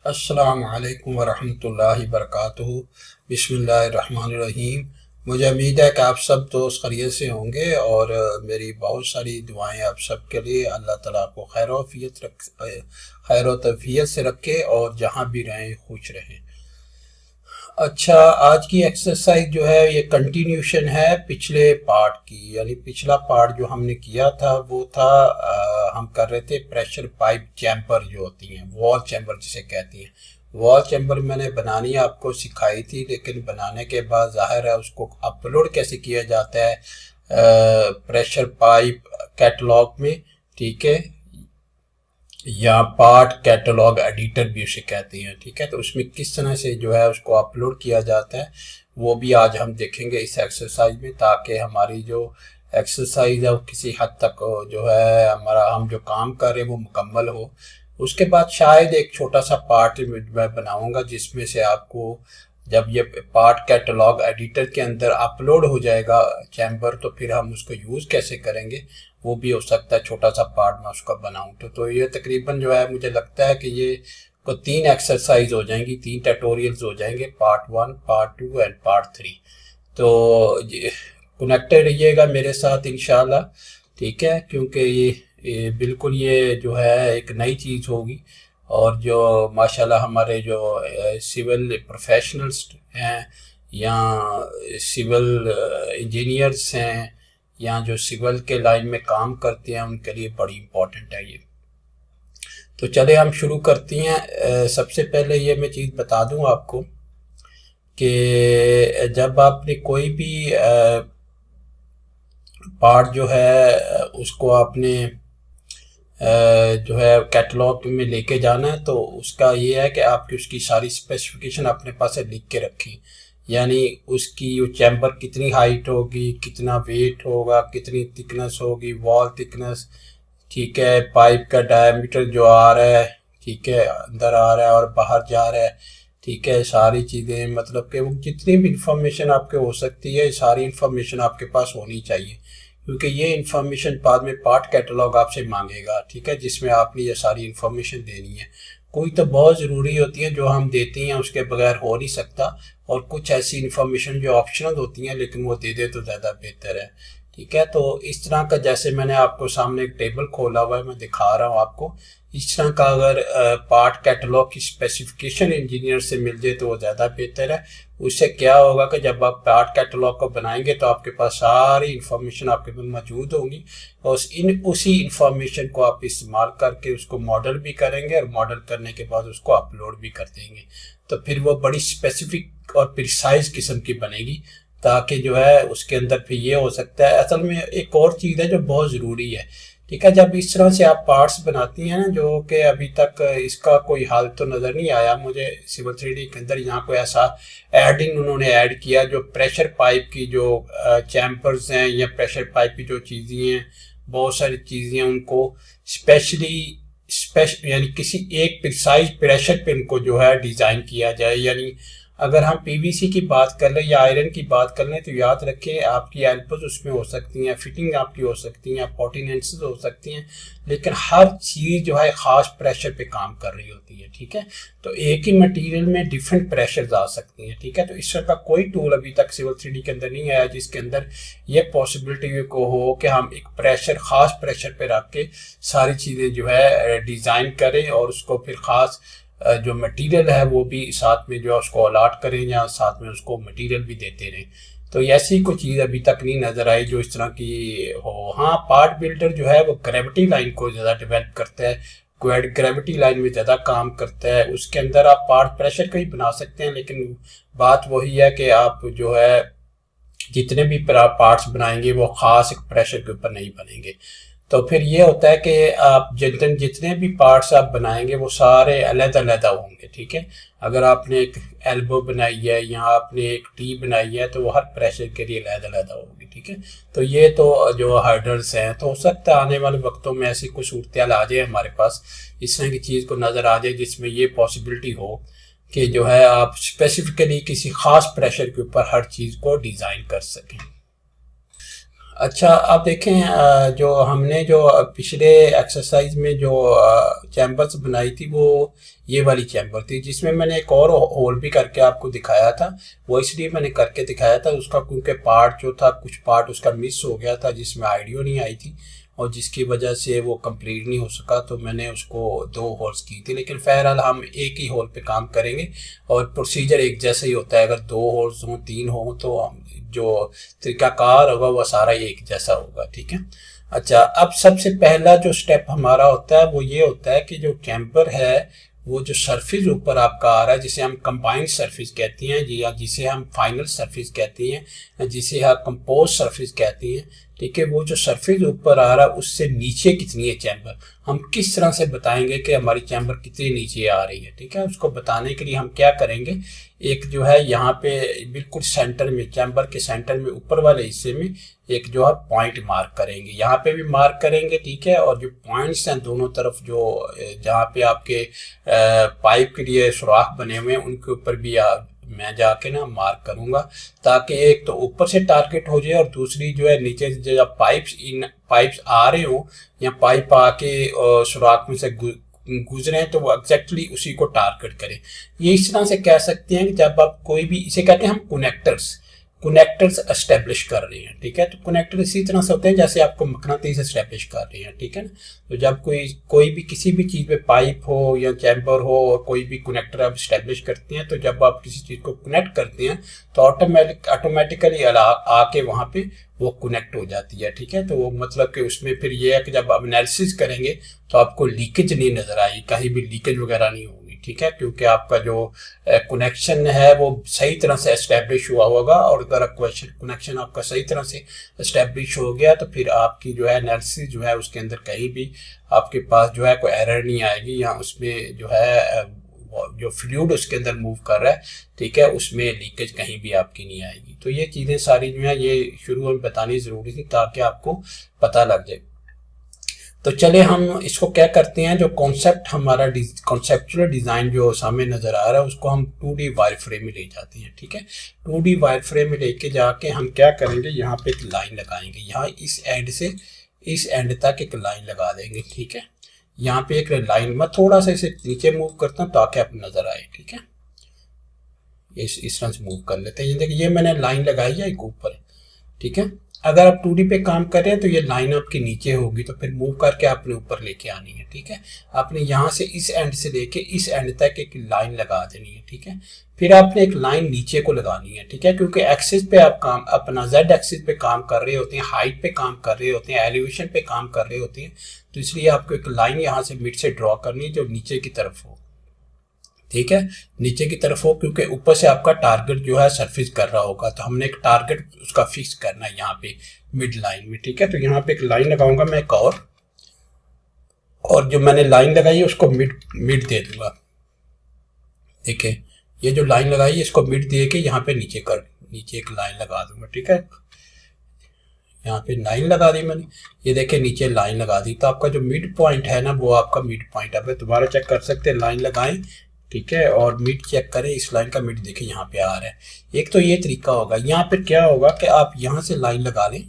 अस्सलाम वालेकुम वरहमतुल्लाहि वबरकातुहू। बिस्मिल्लाहिर्रहमानिर्रहीम। मुझे उम्मीद है कि आप सब दोस्त खैरियत से होंगे और मेरी बहुत सारी दुआएं आप सब के लिए। अल्लाह ताला आपको खैर व तफियत से रखे और जहाँ भी रहें खुश रहें। अच्छा, आज की एक्सरसाइज जो है ये कंटिन्यूशन है पिछले पार्ट की। यानी पिछला पार्ट जो हमने किया था वो था हम कर रहे थे प्रेशर पाइप चैम्बर जो होती हैं, वॉल चैम्बर जिसे कहती हैं। वॉल चैम्बर मैंने बनानी आपको सिखाई थी, लेकिन बनाने के बाद जाहिर है उसको अपलोड कैसे किया जाता है प्रेशर पाइप कैटलॉग में, ठीक है, या पार्ट कैटलॉग एडिटर भी उसे कहते हैं, ठीक है। तो उसमें किस तरह से जो है उसको अपलोड किया जाता है वो भी आज हम देखेंगे इस एक्सरसाइज में, ताकि हमारी जो एक्सरसाइज है वो किसी हद तक जो है हमारा हम जो काम कर रहे हैं वो मुकम्मल हो। उसके बाद शायद एक छोटा सा पार्ट मैं बनाऊंगा जिसमें से आपको जब ये पार्ट कैटलॉग एडिटर के अंदर अपलोड हो जाएगा चैम्बर, तो फिर हम उसको यूज़ कैसे करेंगे वो भी हो सकता है छोटा सा पार्ट मैं उसका बनाऊं। तो ये तकरीबन जो है मुझे लगता है कि ये को 3 एक्सरसाइज हो जाएंगी, 3 ट्यूटोरियल्स हो जाएंगे, पार्ट 1, पार्ट 2 एंड पार्ट 3। तो कनेक्टेड रहिएगा मेरे साथ इंशाल्लाह, ठीक है, क्योंकि ये बिल्कुल ये जो है एक नई चीज़ होगी। और जो माशाल्लाह हमारे जो सिविल प्रोफेशनल्स हैं या सिविल इंजीनियर्स हैं या जो सिविल के लाइन में काम करते हैं उनके लिए बड़ी इम्पोर्टेंट है ये। तो चले हम शुरू करते हैं। सबसे पहले ये मैं चीज़ बता दूं आपको कि जब आपने कोई भी पार्ट जो है उसको आपने जो है कैटलॉग में लेके जाना है, तो उसका ये है कि आपकी उसकी सारी स्पेसिफिकेशन अपने पास से लिख के रखें। यानी उसकी वो चैम्बर कितनी हाइट होगी, कितना वेट होगा, कितनी थिकनेस होगी, वॉल थिकनेस, ठीक है, पाइप का डायमीटर जो आ रहा है, ठीक है, अंदर आ रहा है और बाहर जा रहा है, ठीक है, सारी चीज़ें, मतलब कि वो जितनी भी इंफॉर्मेशन आपके हो सकती है सारी इंफॉर्मेशन आपके पास होनी चाहिए, क्योंकि ये इन्फॉर्मेशन बाद में पार्ट कैटलॉग आपसे मांगेगा, ठीक है, जिसमें आपने ये सारी इन्फॉर्मेशन देनी है। कोई तो बहुत ज़रूरी होती है जो हम देते हैं उसके बगैर हो नहीं सकता, और कुछ ऐसी इन्फॉर्मेशन जो ऑप्शनल होती हैं लेकिन वो दे दे तो ज़्यादा बेहतर है, ठीक है। तो इस तरह का जैसे मैंने आपको सामने एक टेबल खोला हुआ है, मैं दिखा रहा हूँ आपको। इस तरह का अगर पार्ट कैटलॉग की स्पेसिफिकेशन इंजीनियर से मिल जाए तो वो ज़्यादा बेहतर है। उससे क्या होगा कि जब आप पार्ट कैटलॉग को बनाएंगे तो आपके पास सारी इंफॉर्मेशन आपके पास मौजूद होंगी, और उसी इंफॉर्मेशन को आप इस्तेमाल करके उसको मॉडल भी करेंगे और मॉडल करने के बाद उसको अपलोड भी कर देंगे। तो फिर वो बड़ी स्पेसिफिक और प्रिसाइज किस्म की बनेगी, ताकि जो है उसके अंदर फिर ये हो सकता है। असल में एक और चीज़ है जो बहुत ज़रूरी है, ठीक है, जब इस तरह से आप पार्ट्स बनाती हैं ना, जो कि अभी तक इसका कोई हाल तो नज़र नहीं आया मुझे सिविल 3D के अंदर, यहाँ कोई ऐसा एडिंग उन्होंने ऐड किया जो प्रेशर पाइप की जो चैम्पर्स हैं या प्रेशर पाइप की जो चीज़ें हैं, बहुत सारी चीज़ें हैं, उनको स्पेशल यानी किसी एक प्रिसाइज प्रेशर पे इनको जो है डिज़ाइन किया जाए। यानी अगर हम पीवीसी की बात कर लें या आयरन की बात कर लें तो याद रखें आपकी एल्बोज उसमें हो सकती हैं, फिटिंग आपकी हो सकती हैं, पोर्टिनेंसेस हो सकती हैं, लेकिन हर चीज़ जो है ख़ास प्रेशर पे काम कर रही होती है, ठीक है। तो एक ही मटेरियल में डिफरेंट प्रेशर आ सकती हैं, ठीक है। तो इस तरह का कोई टूल अभी तक सिविल 3D के अंदर नहीं आया जिसके अंदर ये पॉसिबिलिटी को हो कि हम एक प्रेशर ख़ास प्रेशर पे रख के सारी चीज़ें जो है डिज़ाइन करें और उसको फिर ख़ास जो मटेरियल है वो भी साथ में जो है उसको अलाट करें या साथ में उसको मटेरियल भी देते रहें। तो ऐसी कोई चीज़ अभी तक नहीं नज़र आई जो इस तरह की हो। हाँ, पार्ट बिल्डर जो है वो ग्रेविटी लाइन को ज़्यादा डेवलप करता है, ग्रेविटी लाइन में ज़्यादा काम करता है। उसके अंदर आप पार्ट प्रेशर को ही बना सकते हैं, लेकिन बात वही है कि आप जो है जितने भी पार्ट्स बनाएंगे वो ख़ास एक प्रेशर के ऊपर नहीं बनेंगे। तो फिर ये होता है कि आप जितने भी पार्ट्स आप बनाएंगे वो सारे अलग-अलग होंगे, ठीक है। अगर आपने एक एल्बो बनाई है या आपने एक टी बनाई है तो वो हर प्रेशर के लिए अलग-अलग होगी, ठीक है। तो ये तो जो हर्डल्स हैं, तो हो सकता है आने वाले वक्तों में ऐसी कुछ सूरत आ जाए हमारे पास, इस तरह की चीज़ को नज़र आ जाए जिसमें ये पॉसिबिलिटी हो कि जो है आप स्पेसिफिकली किसी ख़ास प्रेशर के ऊपर हर चीज़ को डिज़ाइन कर सकें। अच्छा, आप देखें जो हमने जो पिछले एक्सरसाइज में जो चैम्बर्स बनाई थी वो ये वाली चैम्बर थी, जिसमें मैंने एक और होल भी करके आपको दिखाया था। वो इसलिए मैंने करके दिखाया था उसका क्योंकि पार्ट जो था, कुछ पार्ट उसका मिस हो गया था जिसमें आइडियो नहीं आई थी, और जिसकी वजह से वो कंप्लीट नहीं हो सका, तो मैंने उसको 2 होल्स की थी। लेकिन फ़िलहाल हम एक ही होल पे काम करेंगे और प्रोसीजर एक जैसा ही होता है। अगर 2 होल्स हों, 3 हों, तो हम जो तरीकाकार होगा वो सारा एक जैसा होगा। ठीक है। अच्छा, अब सबसे पहला जो स्टेप हमारा होता है वो ये होता है कि जो चैम्बर है वो जो सरफेस ऊपर आपका आ रहा है, जिसे हम कंबाइंड सरफेस कहती हैं जी, या जिसे हम फाइनल सरफेस कहती हैं, जिसे हम कंपोज सरफेस कहती हैं। ठीक है, वो जो सरफेस ऊपर आ रहा है उससे नीचे कितनी है चैम्बर, हम किस तरह से बताएंगे कि हमारी चैम्बर कितनी नीचे आ रही है। ठीक है, उसको बताने के लिए हम क्या करेंगे, एक जो है यहाँ पे बिल्कुल सेंटर में, चैम्बर के सेंटर में ऊपर वाले हिस्से में एक जो है पॉइंट मार्क करेंगे, यहाँ पे भी मार्क करेंगे। ठीक है, और जो पॉइंट्स हैं दोनों तरफ, जो जहाँ पे आपके पाइप के लिए सुराख बने हुए हैं उनके ऊपर भी मैं जाके ना मार्क करूंगा, ताकि एक तो ऊपर से टारगेट हो जाए और दूसरी जो है नीचे जब पाइप्स आ रहे हो या पाइप आके सुराख में से गुजरे हैं तो वो एग्जैक्टली उसी को टारगेट करें। ये इस तरह से कह सकते हैं कि जब आप कोई भी, इसे कहते हैं हम कनेक्टर्स एस्टेब्लिश कर रहे हैं। ठीक है, तो कनेक्टर इसी तरह से होते हैं जैसे आपको मकनातीस एस्टेब्लिश कर रहे हैं। ठीक है ना, तो जब कोई भी किसी भी चीज़ पे पाइप हो या चैम्बर हो और कोई भी कनेक्टर आप एस्टेब्लिश करते हैं, तो जब आप किसी चीज़ को कनेक्ट करते हैं तो ऑटोमेटिकली आके वहाँ पे वो कनेक्ट हो जाती है। ठीक है, तो वो मतलब कि उसमें फिर ये है कि जब आप एनालिसिस करेंगे तो आपको लीकेज नहीं नजर आएगी, कहीं भी लीकेज वगैरह नहीं होगी। ठीक है, क्योंकि आपका जो कनेक्शन है वो सही तरह से एस्टेब्लिश हुआ होगा, और अगर कनेक्शन आपका सही तरह से एस्टेब्लिश हो गया तो फिर आपकी जो है एनालिसिस जो है उसके अंदर कहीं भी आपके पास जो है कोई एरर नहीं आएगी, या उसमें जो है जो फ्लूइड उसके अंदर मूव कर रहा है, ठीक है, उसमें लीकेज कहीं भी आपकी नहीं आएगी। तो ये चीज़ें सारी जो है ये शुरू में बतानी ज़रूरी थी ताकि आपको पता लग जाए। तो चले हम इसको क्या करते हैं, जो कॉन्सेप्ट हमारा कॉन्सेप्चुअल डिज़ाइन जो सामने नज़र आ रहा है उसको हम 2D वायर फ्रेम में ले जाते हैं। ठीक है, 2D वायर फ्रेम में लेके जाके हम क्या करेंगे, यहाँ पे एक लाइन लगाएंगे, यहाँ इस एंड से इस एंड तक एक लाइन लगा देंगे। ठीक है, यहाँ पे एक लाइन, मैं थोड़ा सा इसे नीचे मूव करता हूँ ताकि आप नज़र आए। ठीक है, इस तरह से मूव कर लेते हैं। ये देखिए, ये मैंने लाइन लगाई है एक ऊपर। ठीक है, अगर आप 2D पे काम कर रहे हैं तो ये लाइन आपके नीचे होगी, तो फिर मूव करके आपने ऊपर लेके आनी है। ठीक है, आपने यहाँ से इस एंड से लेके इस एंड तक एक लाइन लगा देनी है। ठीक है, फिर आपने एक लाइन नीचे को लगानी है। ठीक है, क्योंकि एक्सिस पे आप काम अपना जेड एक्सिस पे काम कर रहे होते हैं, हाइट पे काम कर रहे होते हैं, एलिवेशन पे काम कर रहे होते हैं, तो इसलिए आपको एक लाइन यहाँ से मिड से ड्रॉ करनी है जो नीचे की तरफ हो। ठीक है, नीचे की तरफ हो, क्योंकि ऊपर से आपका टारगेट जो है सरफेस कर रहा होगा, तो हमने एक टारगेट उसका फिक्स करना है यहाँ पे मिड लाइन में। ठीक है, तो यहाँ पे एक लाइन लगाऊंगा मैं एक और जो मैंने लाइन लगाई है उसको मिड दे दूंगा। देखिए, ये जो लाइन लगाई है इसको मिड दे के यहाँ पे नीचे एक लाइन लगा दूंगा। ठीक है, यहाँ पे लाइन लगा दी मैंने, ये देखिए नीचे लाइन लगा दी, तो आपका जो मिड पॉइंट है ना वो आपका मिड पॉइंट है। दोबारा चेक कर सकते हैं, लाइन लगाएं, ठीक है, और मिड चेक करें, इस लाइन का मिड देखिए यहाँ पे आ रहा है। एक तो ये तरीका होगा। यहाँ पे क्या होगा कि आप यहाँ से लाइन लगा लें।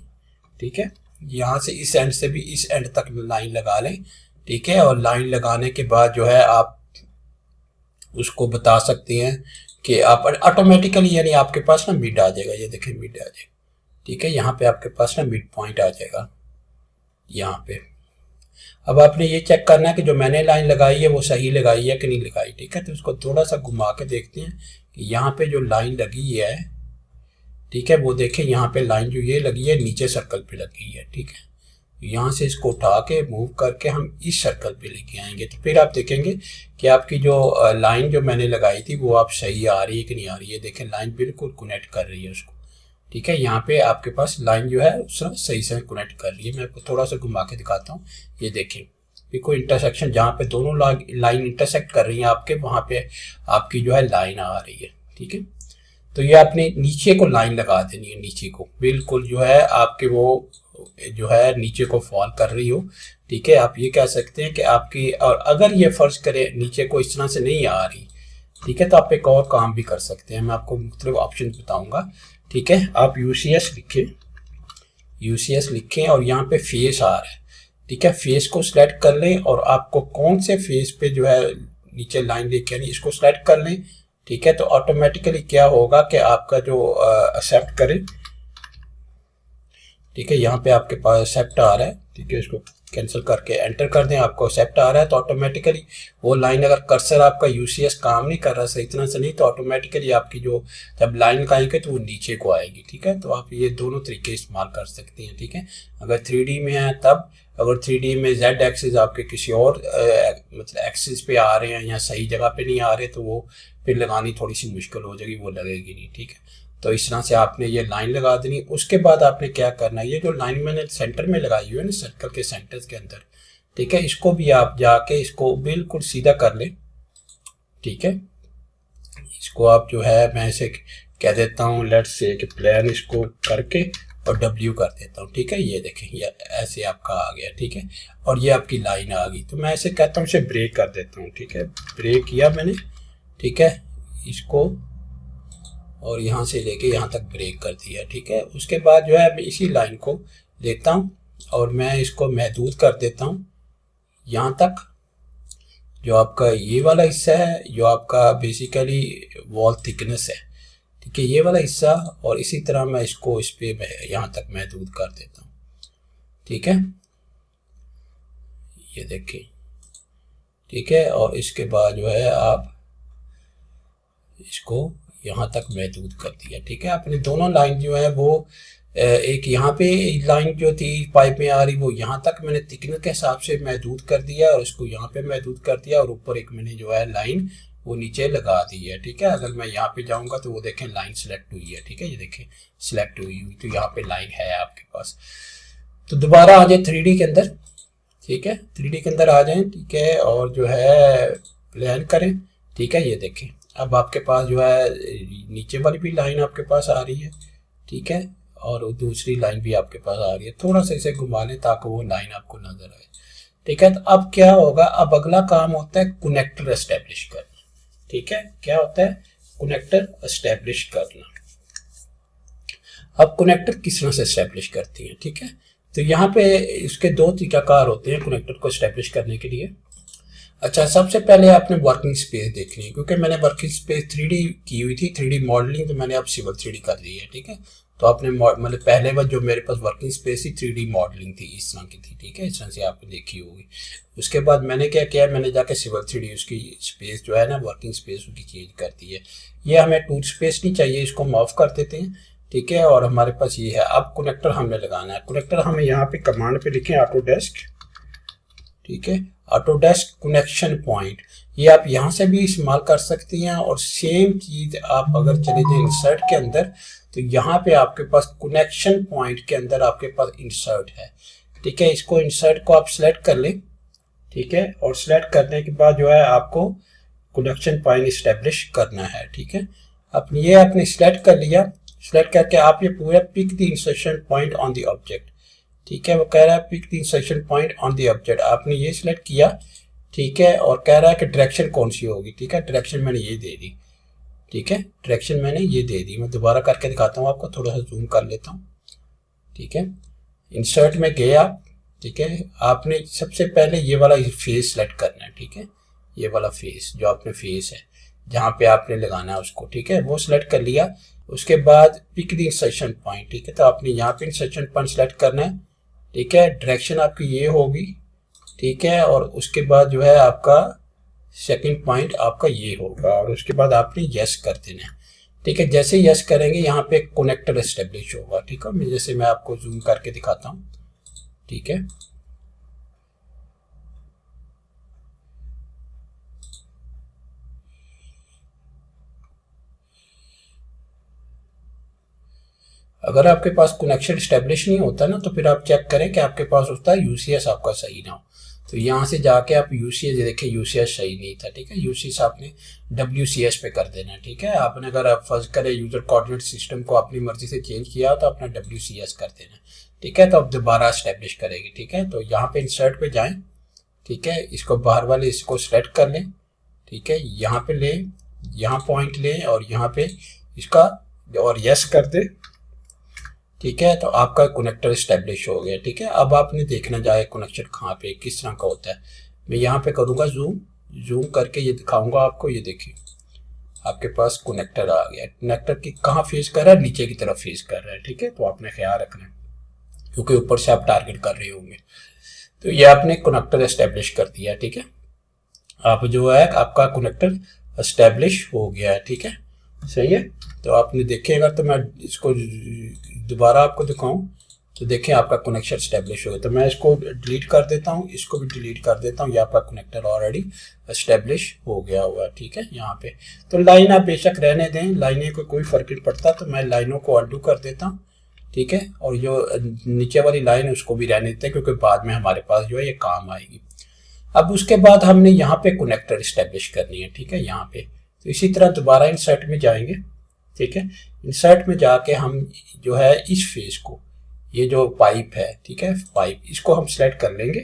ठीक है, यहाँ से इस एंड से भी इस एंड तक लाइन लगा लें। ठीक है, और लाइन लगाने के बाद जो है आप उसको बता सकते हैं कि आप ऑटोमेटिकली, यानी आपके पास ना मिड आ जाएगा। ये देखिए मिड आ जाएगा। ठीक है, यहाँ पे आपके पास ना मिड पॉइंट आ जाएगा यहाँ पे। अब आपने ये चेक करना है कि जो मैंने लाइन लगाई है वो सही लगाई है कि नहीं लगाई। ठीक है, तो उसको थोड़ा सा घुमा के देखते हैं कि यहाँ पे जो लाइन लगी है, ठीक है, वो देखें यहाँ पे लाइन जो ये लगी है नीचे सर्कल पे लगी है। ठीक है, यहाँ से इसको उठा के मूव करके हम इस सर्कल पे लेके आएंगे, तो फिर आप देखेंगे कि आपकी जो लाइन जो मैंने लगाई थी वो आप सही आ रही है कि नहीं आ रही है। देखें, लाइन बिल्कुल कनेक्ट कर रही है उसको। ठीक है, यहाँ पे आपके पास लाइन जो है सही से कनेक्ट कर रही है। मैं आपको थोड़ा सा घुमा के दिखाता हूँ। ये देखिए, कोई इंटरसेक्शन जहाँ पे दोनों लाइन इंटरसेक्ट कर रही है आपके, वहाँ पे आपकी जो है लाइन आ रही है। ठीक है, तो ये आपने नीचे को लाइन लगा देनी है, नीचे को बिल्कुल जो है आपके वो जो है नीचे को फॉल कर रही हो। ठीक है, आप ये कह सकते हैं कि आपकी, और अगर ये फर्ज करे नीचे को इस तरह से नहीं आ रही, ठीक है, तो आप एक और काम भी कर सकते हैं। मैं आपको मुख्तलिफ ऑप्शन बताऊंगा। ठीक है, आप UCS लिखें, UCS लिखें और यहाँ पे फेस आ रहा है, ठीक है, फेस को सिलेक्ट कर लें और आपको कौन से फेस पे जो है नीचे लाइन लेके आनी इसको सिलेक्ट कर लें, ठीक है। तो ऑटोमेटिकली क्या होगा कि आपका जो एक्सेप्ट करे, ठीक है, यहाँ पे आपके पास एक्सेप्ट आ रहा है, ठीक है, इसको कैंसिल करके एंटर कर दें, आपको एक्सेप्ट आ रहा है। तो ऑटोमेटिकली वो लाइन, अगर कर्सर आपका UCS काम नहीं कर रहा सही तरह से नहीं, तो ऑटोमेटिकली आपकी जो जब लाइन लगाएंगे तो वो नीचे को आएगी, ठीक है। तो आप ये दोनों तरीके इस्तेमाल कर सकते हैं, ठीक है। अगर 3D में है तब, अगर 3D में Z एक्सिस आपके किसी और मतलब एक्सिस पे आ रहे हैं या सही जगह पे नहीं आ रहे, तो वो फिर लगानी थोड़ी सी मुश्किल हो जाएगी, वो लगेगी नहीं, ठीक है। तो इस तरह से आपने ये लाइन लगा देनी। उसके बाद आपने क्या करना है, ये जो लाइन मैंने सेंटर में लगाई हुई है ना, सर्कल के सेंटर के अंदर, ठीक है, इसको भी आप जाके इसको बिल्कुल सीधा कर लें, ठीक है। इसको आप जो है, मैं इसे कह देता हूँ लेट्स से कि प्लान इसको करके और W कर देता हूँ, ठीक है। ये देखें, ये ऐसे आपका आ गया, ठीक है, और ये आपकी लाइन आ गई। तो मैं ऐसे कहता हूँ इसे ब्रेक कर देता हूँ, ठीक है, ब्रेक किया मैंने, ठीक है, इसको और यहाँ से लेके यहाँ तक ब्रेक कर दिया, ठीक है। उसके बाद जो है मैं इसी लाइन को लेता हूँ और मैं इसको महदूद कर देता हूँ यहाँ तक, जो आपका ये वाला हिस्सा है, जो आपका बेसिकली वॉल थिकनेस है, ठीक है, ये वाला हिस्सा। और इसी तरह मैं इसको इस पे यहाँ तक महदूद कर देता हूँ, ठीक है, ये देखिए, ठीक है। और इसके बाद जो है आप इसको यहाँ तक महदूद कर दिया, ठीक है। अपनी दोनों लाइन जो है वो एक यहाँ पे लाइन जो थी पाइप में आ रही, वो यहाँ तक मैंने थिकनेस के हिसाब से महदूद कर दिया और इसको यहाँ पे महदूद कर दिया, और ऊपर एक मैंने जो है लाइन वो नीचे लगा दी है, ठीक है। अगर मैं यहाँ पे जाऊँगा तो वो देखें लाइन सेलेक्ट हुई है, ठीक है, ये देखें सिलेक्ट हुई तो यहाँ पे लाइन है आपके पास। तो दोबारा आ जाए 3D के अंदर, ठीक है, 3D के अंदर आ जाएं, ठीक है, और जो है प्लान करें, ठीक है। ये देखें अब आपके पास जो है नीचे वाली भी लाइन आपके पास आ रही है, ठीक है, और दूसरी लाइन भी आपके पास आ रही है। थोड़ा सा इसे घुमा लें ताकि वो लाइन आपको नजर आए, ठीक है। तो अब क्या होगा, अब अगला काम होता है कनेक्टर एस्टेब्लिश करना, ठीक है। क्या होता है, कनेक्टर एस्टेब्लिश करना। अब कनेक्टर किस तरह से एस्टेब्लिश करती है, ठीक है। तो यहाँ पे इसके दो तरीकाकार होते हैं कनेक्टर को एस्टेब्लिश करने के लिए। अच्छा, सबसे पहले आपने वर्किंग स्पेस देखनी है, क्योंकि मैंने वर्किंग स्पेस 3D की हुई थी, 3D मॉडलिंग, तो मैंने अब सिविल 3D कर दी है, ठीक है। तो आपने मतलब पहले बार जो मेरे पास वर्किंग स्पेस थी 3D मॉडलिंग थी, इस तरह की थी, ठीक है, इस तरह से आपने देखी होगी। उसके बाद मैंने क्या किया, मैंने जाके सिविल 3D उसकी स्पेस जो है ना, वर्किंग स्पेस उसकी चेंज कर दी है। ये हमें टूल स्पेस नहीं चाहिए, इसको हम ऑफ कर देते हैं, ठीक है। और हमारे पास ये है, अब कनेक्टर हमने लगाना है। कनेक्टर हमें यहाँ पे कमांड पे लिखें ऑटोडेस्क, ठीक है, ऑटोडेस्क कनेक्शन पॉइंट। ये आप यहाँ से भी इस्तेमाल कर सकती हैं। और सेम चीज आप अगर चले जाए इंसर्ट के अंदर, तो यहाँ पे आपके पास कनेक्शन पॉइंट के अंदर आपके पास इंसर्ट है, ठीक है। इसको इंसर्ट को आप सिलेक्ट कर लें, ठीक है, और सिलेक्ट करने के बाद जो है आपको कनेक्शन पॉइंट इस्टेब्लिश करना है, ठीक है। अब ये आपने सिलेक्ट कर लिया, सिलेक्ट करके आप ये पूरा pick the insertion point on the object, ठीक है। वो कह रहा है pick the insertion point on the object, आपने ये सिलेक्ट किया, ठीक है। और कह रहा है कि डायरेक्शन कौन सी होगी, ठीक है, डायरेक्शन मैंने ये दे दी, ठीक है, डायरेक्शन मैंने ये दे दी। मैं दोबारा करके दिखाता हूँ आपको, थोड़ा सा जूम कर लेता हूँ, ठीक है। इंसर्ट में गए आप, ठीक है, आपने सबसे पहले ये वाला फेस सेलेक्ट करना है, ठीक है, ये वाला फेस जो आपने फेस है जहाँ पे आपने लगाना है उसको, ठीक है, वो सिलेक्ट कर लिया। उसके बाद पिक द इंसर्शन पॉइंट, ठीक है, तो आपने यहाँ पे इंसर्शन पॉइंट सेलेक्ट करना है, ठीक है। डायरेक्शन आपकी ये होगी, ठीक है, और उसके बाद जो है आपका सेकंड पॉइंट आपका ये होगा, और उसके बाद आपने यस कर देना है, ठीक है। जैसे यस करेंगे यहाँ पे कनेक्टर एस्टेब्लिश होगा, ठीक है। जैसे मैं आपको जूम करके दिखाता हूँ, ठीक है। अगर आपके पास कनेक्शन एस्टेब्लिश नहीं होता ना, तो फिर आप चेक करें कि आपके पास होता है UCS आपका सही ना हो। तो यहाँ से जाके आप UCS देखें, UCS सही नहीं था, ठीक है, UCS आपने WCS पे कर देना, ठीक है। आपने अगर आप फर्ज करें यूजर कोऑर्डिनेट सिस्टम को अपनी मर्जी से चेंज किया तो अपना WCS कर देना, ठीक है। तो अब दोबारा एस्टेब्लिश करेगी, ठीक है। तो यहाँ पे इंसर्ट पे जाएं, ठीक है, इसको बाहर वाले इसको सेलेक्ट कर लें, ठीक है, यहाँ पे लें, यहाँ पॉइंट लें और यहाँ पे इसका और यस कर दे, ठीक है, तो आपका कनेक्टर इस्टेब्लिश हो गया। ठीक है, अब आपने देखना जाए कनेक्शन कहाँ पे किस तरह का होता है। मैं यहाँ पे करूँगा जूम करके ये दिखाऊंगा आपको। ये देखिए आपके पास कनेक्टर आ गया। कनेक्टर की कहाँ फेस कर रहा है, नीचे की तरफ फेस कर रहा है। ठीक है, तो आपने ख्याल रखना है क्योंकि ऊपर से आप टारगेट कर रहे होंगे। तो ये आपने कनेक्टर एस्टेब्लिश कर दिया। ठीक है, आप जो है आपका कनेक्टर एस्टेब्लिश हो गया है। ठीक है, सही है। तो आपने देखेगा, तो मैं इसको दोबारा आपको दिखाऊं तो देखें आपका कनेक्शन एस्टेब्लिश हो गया। तो मैं इसको डिलीट कर देता हूं, इसको भी डिलीट कर देता हूं। ये आपका कनेक्टर ऑलरेडी एस्टेब्लिश हो गया हुआ है। ठीक है, यहाँ पे तो लाइन आप बेशक रहने दें, लाइनें को कोई फर्क नहीं पड़ता। तो मैं लाइनों को अनडू कर देता हूँ। ठीक है, और जो नीचे वाली लाइन है उसको भी रहने देते हैं क्योंकि बाद में हमारे पास जो है ये काम आएगी। अब उसके बाद हमने यहाँ पे कनेक्टर इस्टेब्लिश करनी है। ठीक है, यहाँ पे तो इसी तरह दोबारा इंसर्ट में जाएंगे। ठीक है, इंसर्ट में जाके हम जो है इस फेस को, ये जो पाइप है, ठीक है, पाइप, इसको हम सिलेक्ट कर लेंगे।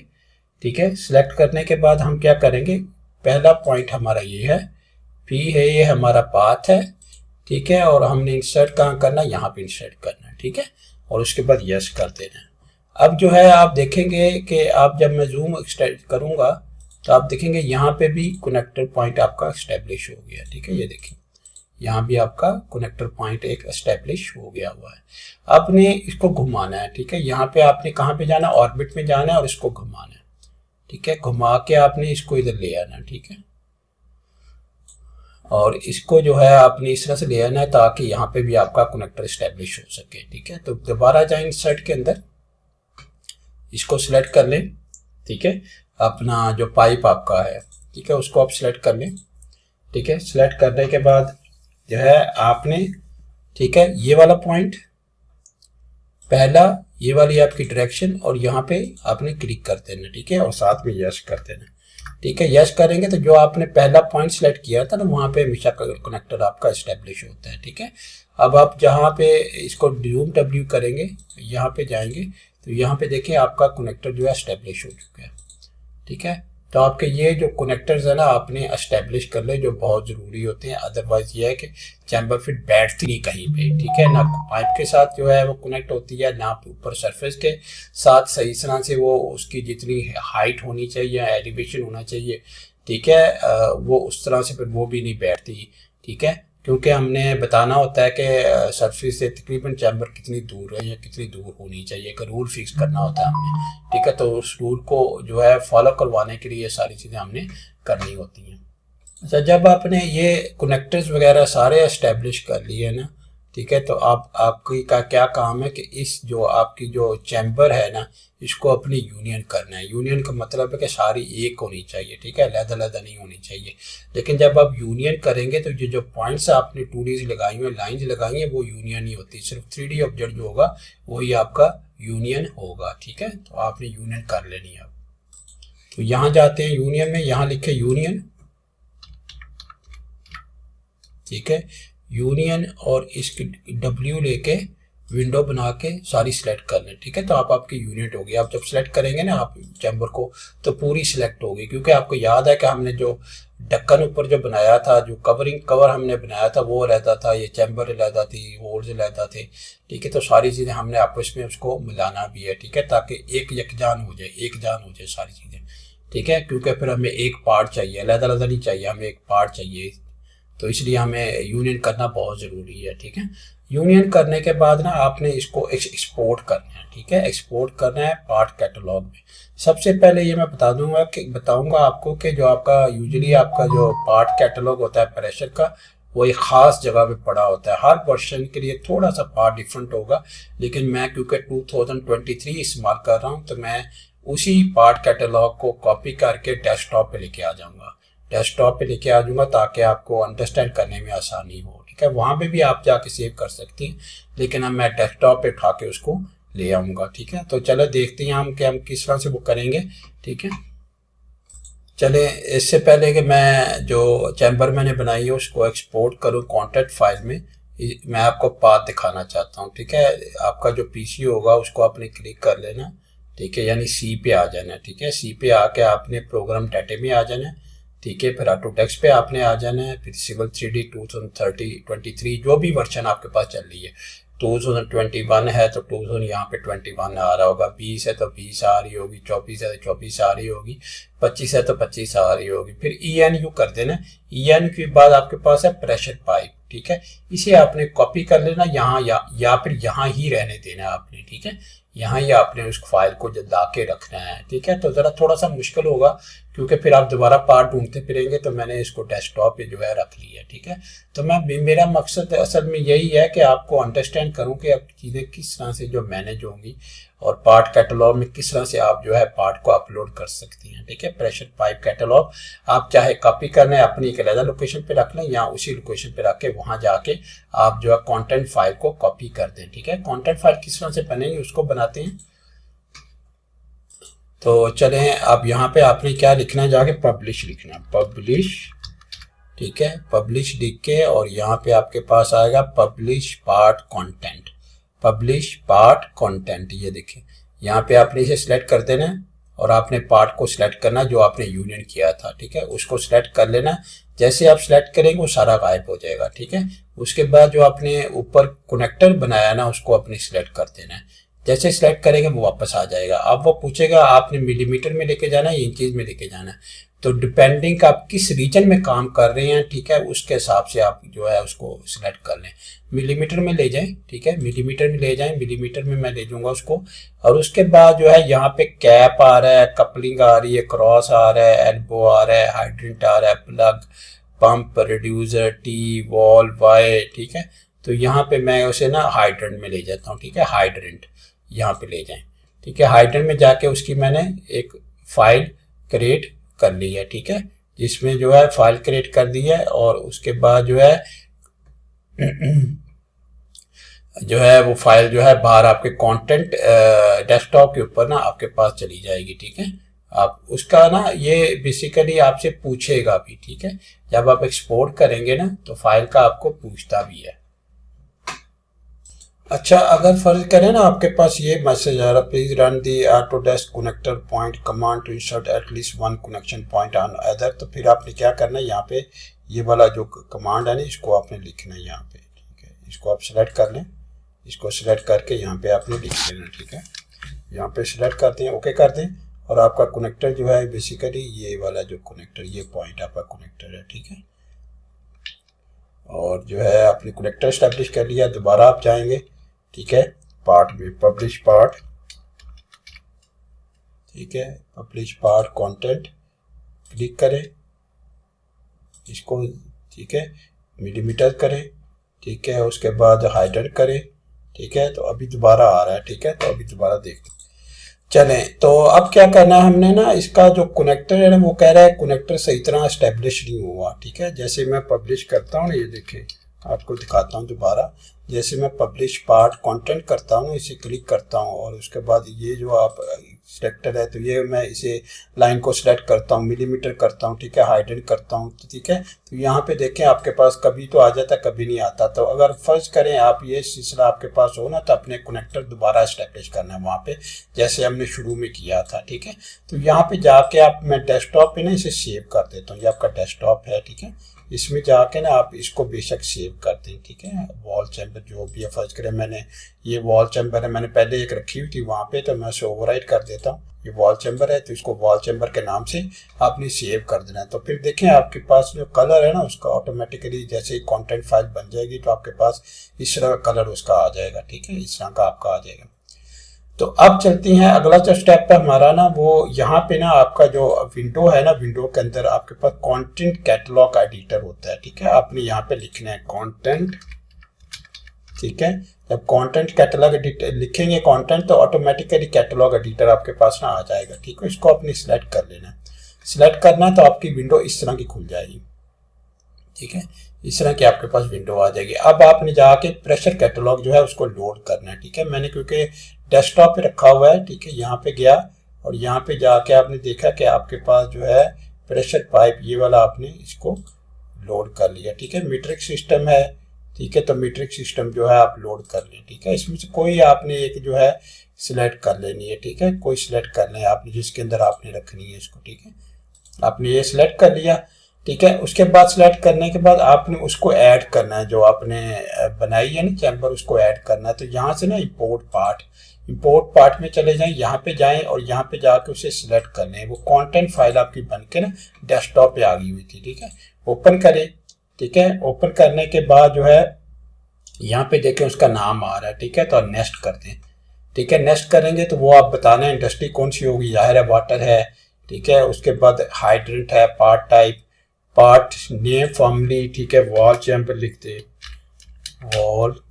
ठीक है, सिलेक्ट करने के बाद हम क्या करेंगे, पहला पॉइंट हमारा ये है, पी है, ये हमारा पाथ है। ठीक है, और हमने इंसर्ट कहाँ करना है, यहाँ पे इंसर्ट करना है। ठीक है, और उसके बाद यस कर देना है। अब जो है आप देखेंगे कि आप जब मैं जूम करूँगा तो आप देखेंगे यहाँ पे भी कनेक्टर पॉइंट आपका एस्टेब्लिश हो गया। ठीक है, ये देखिए यहाँ भी आपका कनेक्टर पॉइंट एक एस्टेब्लिश हो गया हुआ है। आपने इसको घुमाना है। ठीक है, यहाँ पे आपने कहाँ पे जाना है, ऑर्बिट में जाना है और इसको घुमाना है। ठीक है, घुमा के आपने इसको इधर ले आना है। ठीक है, और इसको जो है आपने इस तरह से ले आना है ताकि यहाँ पे भी आपका कनेक्टर एस्टेब्लिश हो सके। ठीक है, तो दोबारा जाए इंसर्ट के अंदर, इसको सिलेक्ट कर लें। ठीक है, अपना जो पाइप आपका है, ठीक है, उसको आप सिलेक्ट कर लें। ठीक है, सिलेक्ट करने के बाद जो है आपने, ठीक है, ये वाला पॉइंट पहला, ये वाली आपकी डायरेक्शन, और यहाँ पे आपने क्लिक कर देना। ठीक है, और साथ में यस कर देना। ठीक है, यस करेंगे तो जो आपने पहला पॉइंट सिलेक्ट किया था ना, वहाँ पे हमेशा कनेक्टर आपका एस्टेब्लिश होता है। ठीक है, अब आप जहाँ पे इसको जूम डब्ल्यू करेंगे, यहाँ पे जाएंगे तो यहाँ पे देखिए आपका कनेक्टर जो है एस्टेब्लिश हो चुका है। ठीक है, तो आपके ये जो कनेक्टर्स है ना आपने एस्टेब्लिश कर ले, जो बहुत ज़रूरी होते हैं। अदरवाइज ये है कि चैम्बर फिट बैठती नहीं कहीं पे। ठीक है, ना पाइप के साथ जो है वो कनेक्ट होती है, ना ऊपर सरफेस के साथ सही तरह से वो उसकी जितनी हाइट होनी चाहिए, एलिवेशन होना चाहिए, ठीक है, वो उस तरह से फिर वो भी नहीं बैठती। ठीक है, क्योंकि हमने बताना होता है कि सरफेस से तकरीबन चैम्बर कितनी दूर है या कितनी दूर होनी चाहिए, एक रूल फिक्स करना होता है हमने। ठीक है, तो उस रूल को जो है फॉलो करवाने के लिए ये सारी चीज़ें हमने करनी होती हैं। अच्छा, जब आपने ये कनेक्टर्स वगैरह सारे इस्टेब्लिश कर लिए ना, ठीक है, तो आपकी का क्या काम है कि इस जो आपकी जो चैम्बर है ना, इसको अपनी यूनियन करना है। यूनियन का मतलब है कि सारी एक होनी चाहिए। ठीक है, अलग-अलग नहीं होनी चाहिए। लेकिन जब आप यूनियन करेंगे तो ये जो पॉइंट्स आपने 2Ds लगाई हुई, लाइंस लगाई हैं, वो यूनियन नहीं होती। सिर्फ 3D ऑब्जेक्ट जो होगा वही आपका यूनियन होगा। ठीक है, तो आपने यूनियन कर लेनी है। तो यहाँ जाते हैं यूनियन में, यहाँ लिखे यूनियन। ठीक है, यूनियन, और इसकी W लेके विंडो बना के सारी सिलेक्ट कर लें। ठीक है, तो आपकी यूनिट होगी। आप जब सिलेक्ट करेंगे ना आप चैम्बर को तो पूरी सिलेक्ट होगी, क्योंकि आपको याद है कि हमने जो ढक्कन ऊपर जो बनाया था, जो कवर हमने बनाया था, वो रहता था, ये चैम्बर रहता थी, होल्स रहता थे। ठीक है, तो सारी चीज़ें हमने आपस में उसको मिलाना भी है। ठीक है, ताकि एक यकजान हो जाए, एक जान हो जाए सारी चीज़ें। ठीक है, क्योंकि फिर हमें एक पार्ट चाहिए, अलग-अलग नहीं चाहिए, हमें एक पार्ट चाहिए, तो इसलिए हमें यूनियन करना बहुत ज़रूरी है। ठीक है, यूनियन करने के बाद ना आपने इसको एक्सपोर्ट करना है। ठीक है, एक्सपोर्ट करना है पार्ट कैटलॉग में। सबसे पहले ये मैं बताऊंगा आपको कि जो आपका यूजुअली आपका जो पार्ट कैटलॉग होता है प्रेशर का, वो एक ख़ास जगह पे पड़ा होता है। हर वर्जन के लिए थोड़ा सा पार्ट डिफरेंट होगा, लेकिन मैं क्योंकि 2023 इस्तेमाल कर रहा हूँ तो मैं उसी पार्ट कैटलॉग को कॉपी करके डेस्कटॉप पे लेके आ जाऊँगा। डेस्कटॉप पे लेके आ जाऊँगा ताकि आपको अंडरस्टैंड करने में आसानी हो। ठीक है, वहाँ पे भी आप जाके सेव कर सकते हैं, लेकिन अब मैं डेस्कटॉप पे उठा के उसको ले आऊँगा। ठीक है, तो चलो देखते हैं हम कि हम किस तरह से वो करेंगे। ठीक है, चले इससे पहले कि मैं जो चैम्बर मैंने बनाई है उसको एक्सपोर्ट करूँ कॉन्टेक्ट फाइल में, मैं आपको पाथ दिखाना चाहता हूँ। ठीक है, आपका जो पीसी होगा उसको आपने क्लिक कर लेना। ठीक है, यानी सी पे आ जाना। ठीक है, सी पे आके आपने प्रोग्राम डाटे में आ जाना। ठीक है, फिर ऑटोडेस्क पे आपने आ जाना है, फिर सिविल 3D 2023 जो भी वर्जन आपके पास चल रही है। 2021 है तो 2000 यहाँ पे 21 आ रहा होगा, 20 है तो 20 आ रही होगी, 24 है तो 24 आ रही होगी, 25 है तो 25 आ रही होगी। फिर ENU कर देना। ENU के बाद आपके पास है प्रेशर पाइप, ठीक है। इसे आपने कॉपी कर लेना यहाँ या फिर यहाँ ही रहने देना है आपने, ठीक है। यहाँ ही आपने उस फाइल को ला के रखना है, ठीक है। तो ज़रा थोड़ा सा मुश्किल होगा क्योंकि फिर आप दोबारा पार्ट ढूंढते फिरेंगे, तो मैंने इसको डेस्कटॉप पे जो है रख लिया, ठीक है। तो मेरा मकसद असल में यही है कि आपको अंडरस्टैंड करूं कि अब चीज़ें किस तरह से जो मैनेज होंगी और पार्ट कैटलॉग में किस तरह से आप जो है पार्ट को अपलोड कर सकती हैं, ठीक है। प्रेशर पाइप कैटलॉग आप चाहे कॉपी करना है अपनी एक अलग लोकेशन पे रख लें या उसी लोकेशन पे रख के वहाँ जाके आप जो है कंटेंट फाइल को कॉपी कर दें, ठीक है। कंटेंट फाइल किस तरह से बनेगी उसको बनाते हैं। तो चलें, अब यहाँ पे आपने क्या लिखना है, जाके पब्लिश लिखना है, पब्लिश, ठीक है। पब्लिश लिख के और यहाँ पे आपके पास आएगा publish part content, publish part content. ये देखिए यहाँ पे आपने इसे सिलेक्ट कर देना है और आपने पार्ट को सिलेक्ट करना जो आपने यूनियन किया था, ठीक है। उसको सिलेक्ट कर लेना। जैसे आप सिलेक्ट करेंगे वो सारा गायब हो जाएगा, ठीक है। उसके बाद जो आपने ऊपर कनेक्टर बनाया ना उसको अपने सिलेक्ट कर देना है। जैसे सिलेक्ट करेंगे वो वापस आ जाएगा। अब वो पूछेगा आपने मिलीमीटर में लेके जाना है या इंचेस में लेके जाना है, तो डिपेंडिंग आप किस रीजन में काम कर रहे हैं, ठीक है, उसके हिसाब से आप जो है उसको सिलेक्ट कर लें। मिलीमीटर में ले जाएं, ठीक है, मिलीमीटर में ले जाएं, मिलीमीटर में मैं ले जाऊंगा उसको। और उसके बाद जो है यहाँ पे कैप आ रहा है, कपलिंग आ रही है, क्रॉस आ रहा है, एल्बो आ रहा है, हाइड्रेंट आ रहा है, plug, pump, reducer, tee, valve, wye, ठीक है। तो यहाँ पे मैं उसे ना हाइड्रेंट में ले जाता हूँ, ठीक है, हाइड्रेंट यहाँ पे ले जाएं, ठीक है। हाइड्रेंट में जाके उसकी मैंने एक फाइल क्रिएट कर ली है, ठीक है, जिसमें जो है फाइल क्रिएट कर दी है। और उसके बाद जो है वो फाइल जो है बाहर आपके कंटेंट डेस्कटॉप के ऊपर ना आपके पास चली जाएगी, ठीक है। आप उसका ना ये बेसिकली आपसे पूछेगा भी, ठीक है। जब आप एक्सपोर्ट करेंगे ना तो फाइल का आपको पूछता भी है। अच्छा, अगर फर्ज करें ना आपके पास ये मैसेज आ रहा, please run the Autodesk connector point command to insert at least one connection point on other, तो फिर आपने क्या करना है, यहाँ पे ये वाला जो कमांड है ना इसको आपने लिखना है यहाँ पे, ठीक है। इसको आप सिलेक्ट कर लें, इसको सिलेक्ट करके यहाँ पे आपने लिख लेना, ठीक है। यहाँ पे सिलेक्ट करते हैं, ओके कर दें, और आपका कनेक्टर जो है बेसिकली ये वाला जो कनेक्टर, ये पॉइंट आपका कनेक्टर है, ठीक है। और जो है आपने कनेक्टर स्टैब्लिश कर लिया। दोबारा आप जाएंगे, ठीक है, पार्ट में पब्लिश पार्ट, ठीक है, पब्लिश पार्ट कंटेंट क्लिक करें, इसको, ठीक है, मिलीमीटर करें, ठीक है। उसके बाद हाइड्रेंट करें, ठीक है। तो अभी दोबारा आ रहा है, ठीक है। तो अभी दोबारा देखते चलें। तो अब क्या करना है हमने ना, इसका जो कनेक्टर है ना वो कह रहा है कनेक्टर सही तरह एस्टेब्लिश नहीं हुआ, ठीक है। जैसे मैं पब्लिश करता हूँ ना, ये देखें आपको दिखाता हूँ दोबारा। जैसे मैं पब्लिश पार्ट कंटेंट करता हूँ, इसे क्लिक करता हूँ और उसके बाद ये जो आप सिलेक्टर है तो ये मैं इसे लाइन को सिलेक्ट करता हूँ, मिलीमीटर करता हूँ, ठीक है, हाइड्रेंट करता हूँ, ठीक है। तो यहाँ पे देखें आपके पास कभी तो आ जाता कभी नहीं आता। तो अगर फर्ज करें आप ये सिलसिला आपके पास हो ना, तो अपने कनेक्टर दोबारा एस्टेब्लिश करना है वहाँ पे जैसे हमने शुरू में किया था, ठीक है। तो यहाँ पे जाके आप, मैं डेस्कटॉप पे ना इसे सेव कर देता हूँ, ये आपका डेस्कटॉप है, ठीक है। इसमें जाके ना आप इसको बेशक सेव कर दें, ठीक है। वॉल चैम्बर जो भी है, फर्ज करें मैंने ये वॉल चैम्बर है, मैंने पहले एक रखी हुई थी वहाँ पे, तो मैं उसे ओवरराइट कर देता हूँ। ये वॉल चैम्बर है तो इसको वॉल चैम्बर के नाम से आपने सेव कर देना है। तो फिर देखें आपके पास जो कलर है ना उसका ऑटोमेटिकली जैसे ही कंटेंट फाइल बन जाएगी तो आपके पास इस तरह का कलर उसका आ जाएगा, ठीक है, इस तरह का आपका आ जाएगा। तो अब चलती हैं, अगला जो स्टेप है हमारा ना वो यहाँ पे ना आपका जो विंडो है ना, विंडो के अंदर आपके पास कंटेंट कैटलॉग एडिटर होता है, ठीक है। आपने यहाँ पे लिखना है कंटेंट, ठीक है। जब कंटेंट कैटलॉग एडिटर लिखेंगे कंटेंट तो ऑटोमेटिकली कैटलॉग एडिटर आपके पास ना आ जाएगा, ठीक है। इसको आपने सिलेक्ट कर लेना है। सिलेक्ट करना है तो आपकी विंडो इस तरह की खुल जाएगी, ठीक है, इस तरह की आपके पास विंडो आ जाएगी। अब आपने जाके प्रेशर कैटलॉग जो है उसको लोड करना है, ठीक है। मैंने क्योंकि डेस्कटॉप पे रखा हुआ है, ठीक है, यहाँ पे गया और यहाँ पे जाके आपने देखा कि आपके पास जो है प्रेशर पाइप ये वाला आपने इसको लोड कर लिया, ठीक है। मीट्रिक सिस्टम है, ठीक है, तो मीट्रिक सिस्टम जो है आप लोड कर लें, ठीक है। इसमें से कोई आपने एक जो है सिलेक्ट कर लेनी है, ठीक है, कोई सिलेक्ट कर लें आपने जिसके अंदर आपने रखनी है इसको, ठीक है। आपने ये सिलेक्ट कर लिया, ठीक है। उसके बाद सिलेक्ट करने के बाद आपने उसको ऐड करना है, जो आपने बनाई है ना चैम्बर, उसको ऐड करना है। तो यहाँ से ना इंपोर्ट पार्ट में चले जाएं, यहाँ पे जाएं और यहाँ पे जाके उसे सिलेक्ट कर लें। वो कंटेंट फाइल आपकी बन के ना डेस्कटॉप पे आ गई हुई थी, ठीक है। ओपन करें, ठीक है। ओपन करने के बाद जो है यहाँ पे देखें उसका नाम आ रहा है, ठीक है। तो नेक्स्ट कर दें, ठीक है। नेक्स्ट करेंगे तो वो आप बताना है इंडस्ट्री कौन सी होगी, जाहिर है वाटर है, ठीक है। उसके बाद हाइड्रेंट है, part type, part name family, ठीक है। वॉल चैम्बर लिखते, वॉल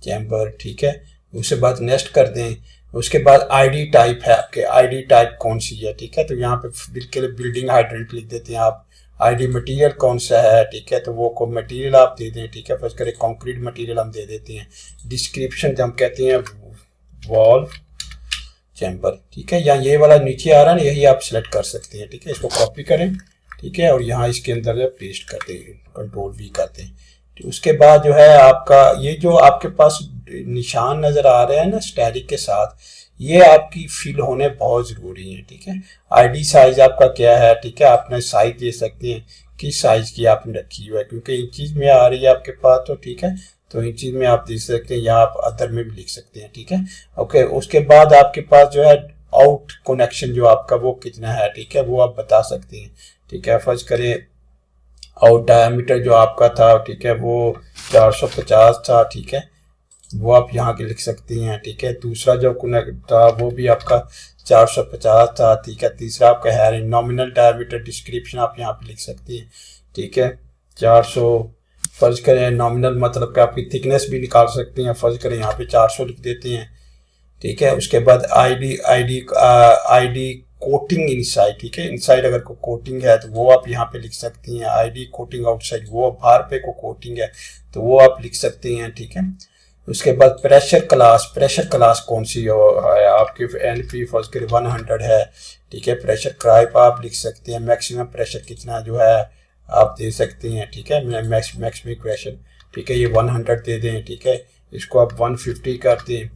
चैम्बर, ठीक है। उसके बाद नेक्स्ट कर दें। उसके बाद आईडी टाइप है आपके, आईडी टाइप कौन सी है, ठीक है। तो यहाँ पे बिल्कुल बिल्डिंग हाइड्रेंट लिख देते हैं आप। आईडी मटेरियल कौन सा है, ठीक है। तो वो को मटेरियल आप दे दें, ठीक है। फर्स्ट करें कंक्रीट मटेरियल हम दे देते हैं। डिस्क्रिप्शन हम कहते हैं वॉल चैम्बर, ठीक है। या ये वाला नीचे आ रहा है ना, यही आप सिलेक्ट कर सकते हैं, ठीक है। इसको कॉपी करें, ठीक है, और यहाँ इसके अंदर पेस्ट करते हैं, कंट्रोल वी करते हैं। तो उसके बाद जो है आपका ये जो आपके पास निशान नज़र आ रहे हैं ना स्टैटिक के साथ, ये आपकी फिल होने बहुत ज़रूरी है, ठीक है। आईडी साइज आपका क्या है, ठीक है। आपने साइज दे सकते हैं किस साइज की आपने रखी हुई है, क्योंकि इंचीज में आ रही है आपके पास, तो ठीक है। तो इंचीज में आप दे सकते हैं, या आप अदर में भी लिख सकते हैं, ठीक है। ओके, उसके बाद आपके पास जो है आउट कनेक्शन जो आपका वो कितना है, ठीक है, वो आप बता सकते हैं, ठीक है। फर्स्ट करें आउट डायमीटर जो आपका था, ठीक है, वो 450 था, ठीक है, वो आप यहाँ के लिख सकती हैं, ठीक है। दूसरा जो कनेक्ट था वो भी आपका 450 था, ठीक है। तीसरा आपका है नॉमिनल डायमीटर, डिस्क्रिप्शन आप यहाँ पे लिख सकती हैं, ठीक है। 400 फर्ज करें, नॉमिनल मतलब कि आपकी थिकनेस भी निकाल सकते हैं, फर्ज करें यहाँ पे 400 लिख देते हैं, ठीक है। उसके बाद आईडी कोटिंग इनसाइड, ठीक है। इनसाइड अगर को कोटिंग है तो वो आप यहाँ पे लिख सकती हैं। आईडी कोटिंग आउटसाइड, वो बाहर पे को कोटिंग है तो वो आप लिख सकते हैं, ठीक है। उसके बाद प्रेशर क्लास कौन सी है आपकी, एनपी फर्स्ट करें 100 है, ठीक है। प्रेशर क्राइप आप लिख सकते हैं। मैक्सिमम प्रेशर कितना जो है आप दे सकते हैं, ठीक है। मैक्सिमम प्रेशर, ठीक है, ये 100 दे दें, ठीक है। इसको आप 150 कर दें,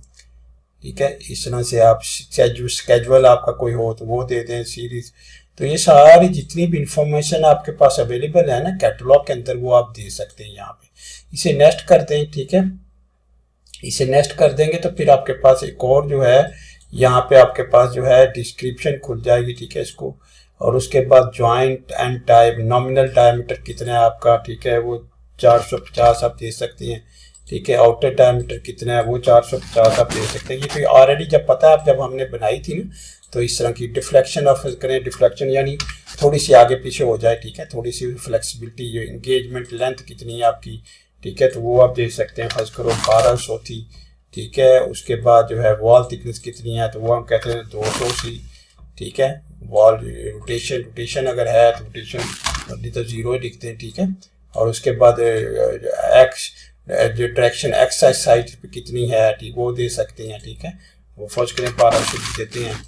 ठीक है। इस तरह से आप स्केजुअल आपका कोई हो तो वो दे दें, सीरीज। तो ये सारी जितनी भी इंफॉर्मेशन आपके पास अवेलेबल है ना कैटलॉग के अंदर, वो आप दे सकते हैं यहाँ पे। इसे नेक्स्ट कर दें, ठीक है। इसे नेक्स्ट कर देंगे तो फिर आपके पास एक और जो है यहाँ पे आपके पास जो है डिस्क्रिप्शन खुल जाएगी, ठीक है। इसको और उसके बाद joint and type, nominal diameter कितना है आपका, ठीक है, वो 450 आप दे सकते हैं, ठीक है। आउटर डायमीटर कितना है, वो 450 आप दे सकते हैं। ये तो ऑलरेडी जब पता है, जब हमने बनाई थी ना, तो इस तरह की डिफ्लेक्शन ऑफ करें, डिफ्लेक्शन यानी थोड़ी सी आगे पीछे हो जाए, ठीक है। थोड़ी सी फ्लेक्सिबिलिटी, एंगेजमेंट लेंथ कितनी है आपकी, ठीक है, तो वो आप देख सकते हैं। फर्स्ट करो 1200 थी, ठीक है। उसके बाद जो है वॉल थिकनेस कितनी है, तो वो हम कहते हैं 200 सी, ठीक है। वॉल रोटेशन अगर है तो रोटेशन नहीं तो 0 लिखते हैं, ठीक है। और उसके बाद एक्स जो डायरेक्शन एक्स साइड पे कितनी है, ठीक, वो दे सकते हैं, ठीक है। वो फर्स्ट करें 1200 लिख देते हैं,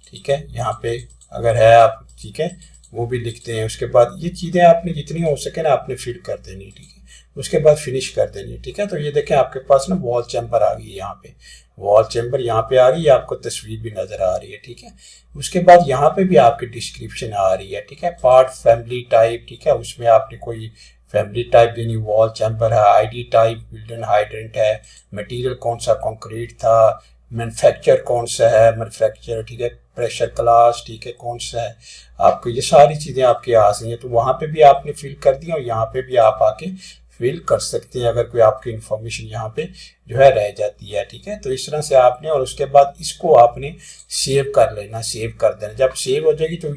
ठीक है। यहाँ पे अगर है आप, ठीक है, वो भी लिखते हैं। उसके बाद ये चीज़ें आपने जितनी हो सके ना आपने फिल कर देनी, ठीक है। उसके बाद फिनिश कर देनी, ठीक है। तो ये देखें आपके पास ना वॉल चैम्बर आ गई है, यहाँ पे वॉल चैम्बर यहाँ पे आ रही है, आपको तस्वीर भी नजर आ रही है, ठीक है। उसके बाद यहाँ पे भी आपकी डिस्क्रिप्शन आ रही है, ठीक है। पार्ट फैमिली टाइप, ठीक है, उसमें आपने कोई फैमिली टाइप देनी, वॉल चैम्बर है, आईडी टाइप बिल्डन हाइड्रेंट है, मटेरियल कौन सा कंक्रीट था, मैन्युफैक्चर कौन सा है मैन्युफैक्चर, ठीक है। प्रेशर क्लास, ठीक है, कौन सा है आपको, ये सारी चीज़ें आपके आ रही हैं। तो वहाँ पे भी आपने फिल कर दी और यहाँ पे भी आप आके फिल कर सकते हैं अगर कोई आपकी इंफॉर्मेशन यहाँ पे जो है रह जाती है, ठीक है। तो इस तरह से आपने, और उसके बाद इसको आपने सेव कर लेना, सेव कर देना। जब सेव हो जाएगी तो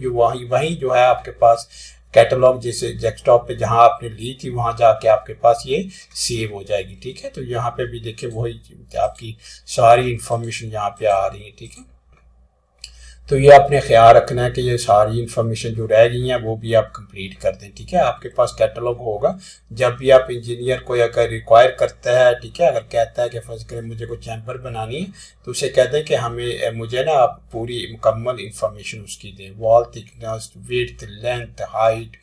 वहीं जो है आपके पास कैटलॉग जैसे डेस्कटॉप पे जहाँ आपने ली थी वहाँ जाके आपके पास ये सेव हो जाएगी, ठीक है। तो यहाँ पे भी देखिए वही आपकी सारी इंफॉर्मेशन यहाँ पे आ रही है, ठीक है। तो ये आपने ख्याल रखना है कि ये सारी इन्फॉर्मेशन जो रह गई हैं वो भी आप कंप्लीट कर दें, ठीक है। आपके पास कैटलॉग होगा जब भी आप इंजीनियर को अगर रिक्वायर करता है, ठीक है, अगर कहता है कि फर्ज करें मुझे कोई चैम्बर बनानी है तो उसे कहते हैं कि हमें मुझे ना आप पूरी मुकम्मल इंफॉर्मेशन उसकी दें, wall thickness, width, length, height,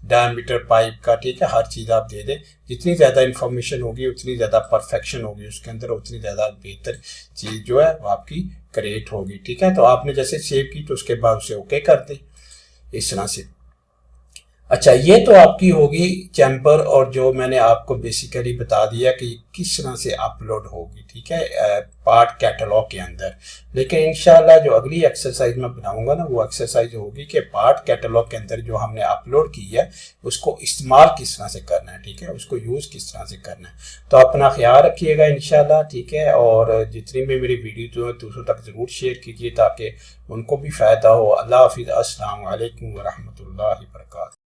diameter pipe का, ठीक है, हर चीज़ आप दे दें। जितनी ज़्यादा इन्फॉर्मेशन होगी उतनी ज़्यादा परफेक्शन होगी उसके अंदर, उतनी ज़्यादा बेहतर चीज़ जो है वो आपकी क्रिएट होगी, ठीक है। तो आपने जैसे सेव की तो उसके बाद उसे ओके कर दें इस तरह से। अच्छा, ये तो आपकी होगी चैम्बर, और जो मैंने आपको बेसिकली बता दिया कि किस तरह से अपलोड होगी, ठीक है, पार्ट कैटलॉग के अंदर। लेकिन इंशाल्लाह जो अगली एक्सरसाइज मैं बनाऊंगा ना, वो एक्सरसाइज होगी कि पार्ट कैटलॉग के अंदर जो हमने अपलोड की है उसको इस्तेमाल किस तरह से करना है, ठीक है, उसको यूज़ किस तरह से करना है। तो अपना ख्याल रखिएगा इंशाल्लाह, ठीक है, और जितनी भी मेरी वीडियो जो है दूसरों तक ज़रूर शेयर कीजिए ताकि उनको भी फ़ायदा हो। अल्लाह हाफिज़, अस्सलाम वालेकुम व रहमतुल्लाहि व बरकातहू।